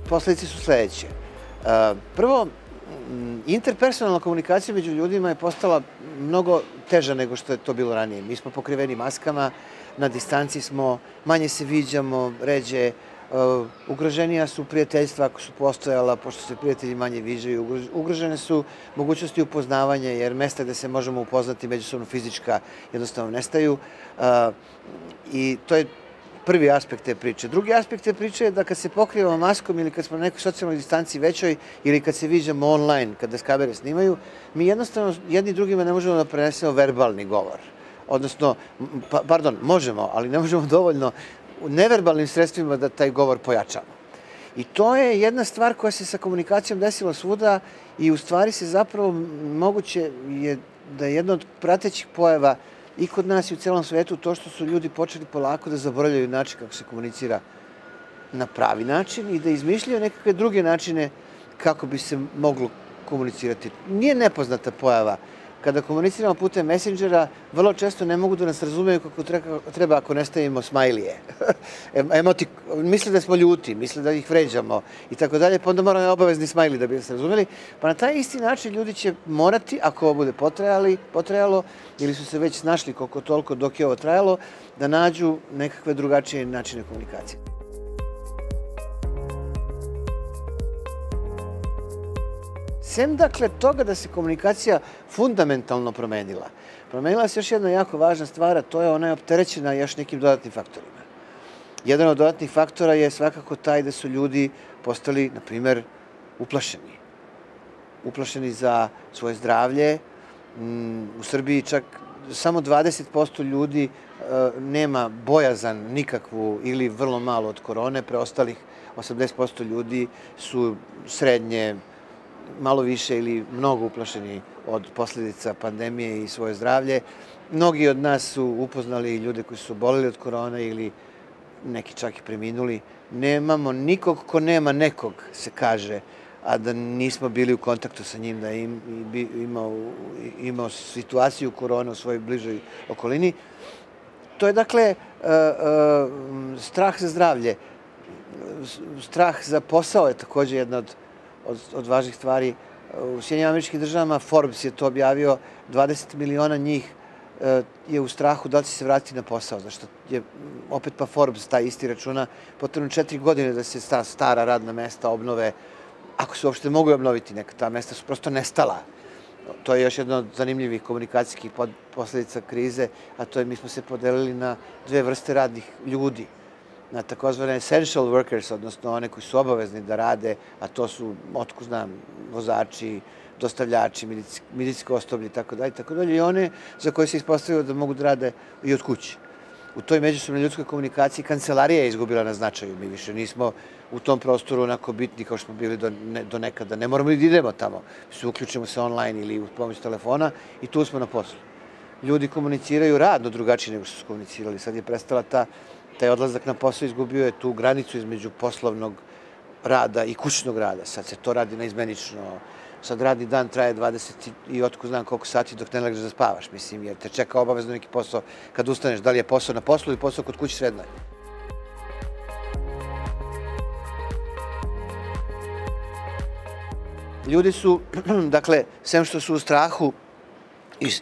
posledice su sledeće. Prvo, interpersonalna komunikacija među ljudima je postala mnogo teža nego što je to bilo ranije. Mi smo pokriveni maskama, na distanci smo, manje se viđamo, ređe, ugroženija su prijateljstva ako su postojala, pošto se prijatelji manje viđaju, ugrožene su mogućnosti upoznavanja, jer mesta gde se možemo upoznati međusobno fizička jednostavno nestaju. I to je prvi aspekt te priče. Drugi aspekt te priče je da kad se pokrivamo maskom ili kad smo na nekoj socijalnoj distanci većoj ili kad se viđamo online, kada kamere snimaju, mi jednostavno jedni drugima ne možemo da prenesemo verbalni govor. Odnosno, pardon, možemo, ali ne možemo dovoljno u neverbalnim sredstvima da taj govor pojačamo. I to je jedna stvar koja se sa komunikacijom desila svuda i u stvari se zapravo moguće je da je jedna od pratećih pojava i kod nas i u celom svetu to što su ljudi počeli polako da zaboravljaju način kako se komunicira na pravi način i da izmišljaju nekakve druge načine kako bi se moglo komunicirati. Nije nepoznata pojava. Kada komuniciramo putem Messengera, vrlo često ne mogu da nas razumeju kako treba ako ne stavimo smajlije. Misle da smo ljuti, misle da ih vređamo i tako dalje, pa onda moramo obavezni smajli da bi nas razumeli. Pa na taj isti način ljudi će morati, ako ovo bude potrajalo, ili su se već snašli koliko toliko dok je ovo trajalo, da nađu nekakve drugačije načine komunikacije. Sem, dakle, toga da se komunikacija fundamentalno promenila. Promenila se još jedna jako važna stvar, a to je ona je opterećena još nekim dodatnim faktorima. Jedan od dodatnih faktora je svakako taj da su ljudi postali, na primer, uplašeni. Uplašeni za svoje zdravlje. U Srbiji čak samo 20% ljudi nema bojazan nikakvu ili vrlo malo od korone, preostalih 80% ljudi su srednje, malo više ili mnogo uplašeni od posledica pandemije i svoje zdravlje. Mnogi od nas su upoznali ljude koji su oboleli od korone ili neki čak i preminuli. Nemamo nikog ko nema nekog, se kaže, a da nismo bili u kontaktu sa njim, da je imao situaciju korone u svojoj bližoj okolini. To je, dakle, strah za zdravlje. Strah za posao je takođe jedna od važnih stvari. U Sjedinjenim Američkim Državama Forbes je to objavio, 20 miliona njih je u strahu da li će se vratiti na posao, zašto je opet pa Forbes taj isti računa, potrebno 4 godine da se stara radna mesta obnove, ako se uopšte mogu obnoviti, neka ta mesta su prosto nestala. To je još jedna od zanimljivih komunikacijskih posledica krize, a to je mi smo se podelili na dve vrste radnih ljudi. Na takozvane essential workers, odnosno one koji su obavezni da rade, a to su, otko znam, vozači, dostavljači, medicinsko osoblje i tako dalje, i one za koje se ispostavljaju da mogu da rade i od kuće. U toj međusobnoj ljudskoj komunikaciji kancelarija je izgubila na značaju. Mi više nismo u tom prostoru onako bitni kao što smo bili do nekada. Ne moramo i da idemo tamo. Uključimo se online ili u pomoć telefona i tu smo na poslu. Ljudi komuniciraju radno drugačije nego što su komunicirali. Sad je prestala taj odlazak na posao, izgubio je tu granicu između poslovnog rada i kućnog rada. Sad se to radi naizmenično. Sad radni dan traje 20 i otko znam koliko sati dok ne legneš da spavaš, mislim, jer te čeka obavezno neki posao kad ustaneš, da li je posao na poslu ili posao kod kuće, svejedno je. Ljudi su, dakle, sem što su u strahu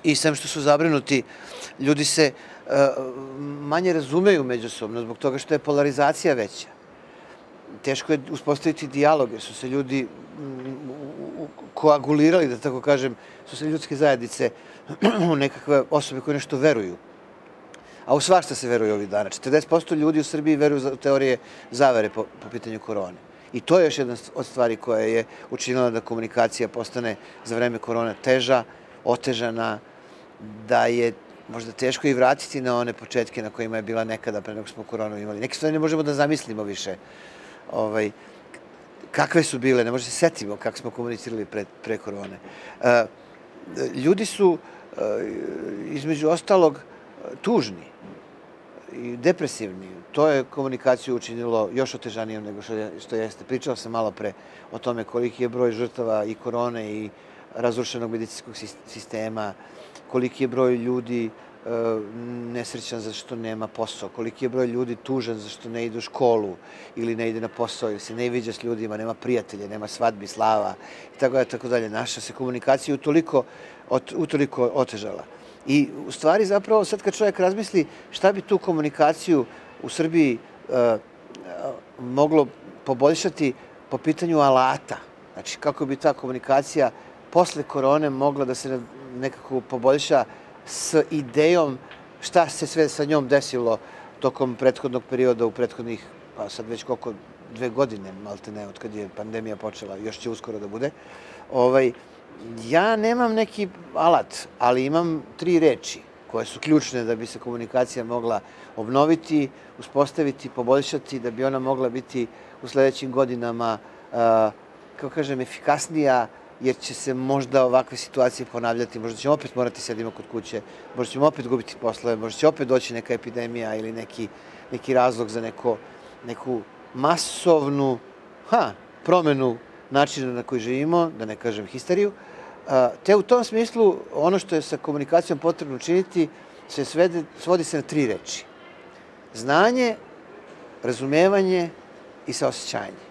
i sem što su zabrinuti, ljudi se manje razumeju međusobno zbog toga što je polarizacija veća. Teško je uspostaviti dijalog, jer su se ljudi koagulirali, da tako kažem, su se ljudske zajednice u nekakve osobe koje nešto veruju. A u svašta se veruje ovih dana. 40% ljudi u Srbiji veruju u teorije zavere po pitanju korone. I to je još jedna od stvari koja je učinila da komunikacija postane za vreme korone teža, otežana, da je možda teško i vratiti na one početke na kojima je bila nekada pre nego smo koronu imali. Neke stvari ne možemo da zamislimo više. Kakve su bile, ne možemo se setimo kako smo komunicirali pre korone. Ljudi su, između ostalog, tužni i depresivni. To je komunikaciju učinilo još otežanijom nego što jeste. Pričao sam malo pre o tome koliki je broj žrtava i korone i razrušenog medicinskog sistema, koliki je broj ljudi nesrećan zato što nema posao, koliki je broj ljudi tužan zato što ne ide u školu ili ne ide na posao ili se ne viđa s ljudima, nema prijatelja, nema svadbi, slava i tako dalje. Naša se komunikacija utoliko otežala. I u stvari zapravo sad kad čovjek razmisli šta bi tu komunikaciju u Srbiji moglo poboljšati po pitanju alata, znači kako bi ta komunikacija posle korone mogla da se nekako poboljša s idejom šta se sve sa njom desilo tokom prethodnog perioda u prethodnih, pa sad već koliko, 2 godine, malte ne, od kad je pandemija počela, još će uskoro da bude. Ja nemam neki alat, ali imam 3 reči koje su ključne da bi se komunikacija mogla obnoviti, uspostaviti, poboljšati, da bi ona mogla biti u sledećim godinama, kako kažem, efikasnija, jer će se možda ovakve situacije ponavljati, možda ćemo opet morati sedimo kod kuće, možda ćemo opet gubiti poslove, možda će opet doći neka epidemija ili neki razlog za neku masovnu promenu načina na koji živimo, da ne kažem histeriju. Te u tom smislu ono što je sa komunikacijom potrebno učiniti svodi se na 3 reči. Znanje, razumevanje i saosećanje.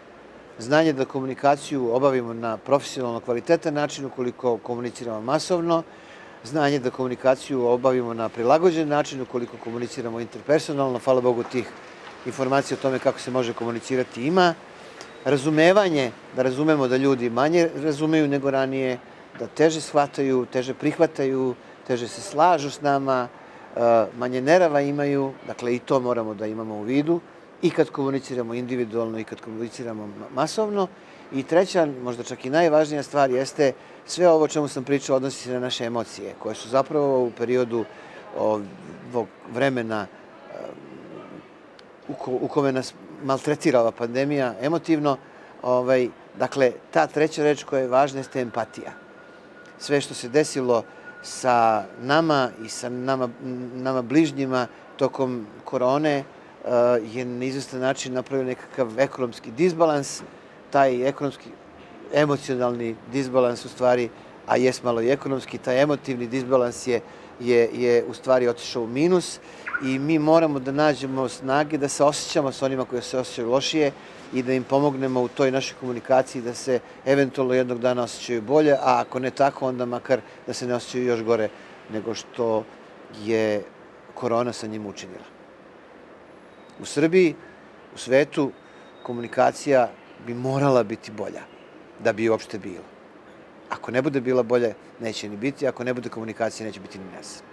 Znanje da komunikaciju obavimo na profesionalno kvalitetan način ukoliko komuniciramo masovno, znanje da komunikaciju obavimo na prilagođen način ukoliko komuniciramo interpersonalno, hvala Bogu tih informacija o tome kako se može komunicirati ima, razumevanje, da razumemo da ljudi manje razumeju nego ranije, da teže shvataju, teže prihvataju, teže se slažu s nama, manje nerava imaju, dakle i to moramo da imamo u vidu, i kad komuniciramo individualno i kad komuniciramo masovno. I treća, možda čak i najvažnija stvar jeste sve ovo o čemu sam pričao odnosi se na naše emocije, koje su zapravo u periodu ovog vremena u kome nas maltretira ova pandemija emotivno. Dakle, ta treća reč koja je važna jeste empatija. Sve što se desilo sa nama i sa nama bližnjima tokom korone je na izvestan način napravio nekakav ekonomski disbalans. Taj ekonomski, emocionalni disbalans u stvari, a jes malo i ekonomski, taj emotivni disbalans je u stvari otišao u minus i mi moramo da nađemo snage da se osjećamo sa onima koji se osjećaju lošije i da im pomognemo u toj našoj komunikaciji da se eventualno jednog dana osjećaju bolje, a ako ne tako, onda makar da se ne osjećaju još gore nego što je korona sa njim učinila. U Srbiji, u svetu, komunikacija bi morala biti bolja da bi uopšte bilo. Ako ne bude bila bolje, neće ni biti, ako ne bude komunikacije, neće biti ni nas.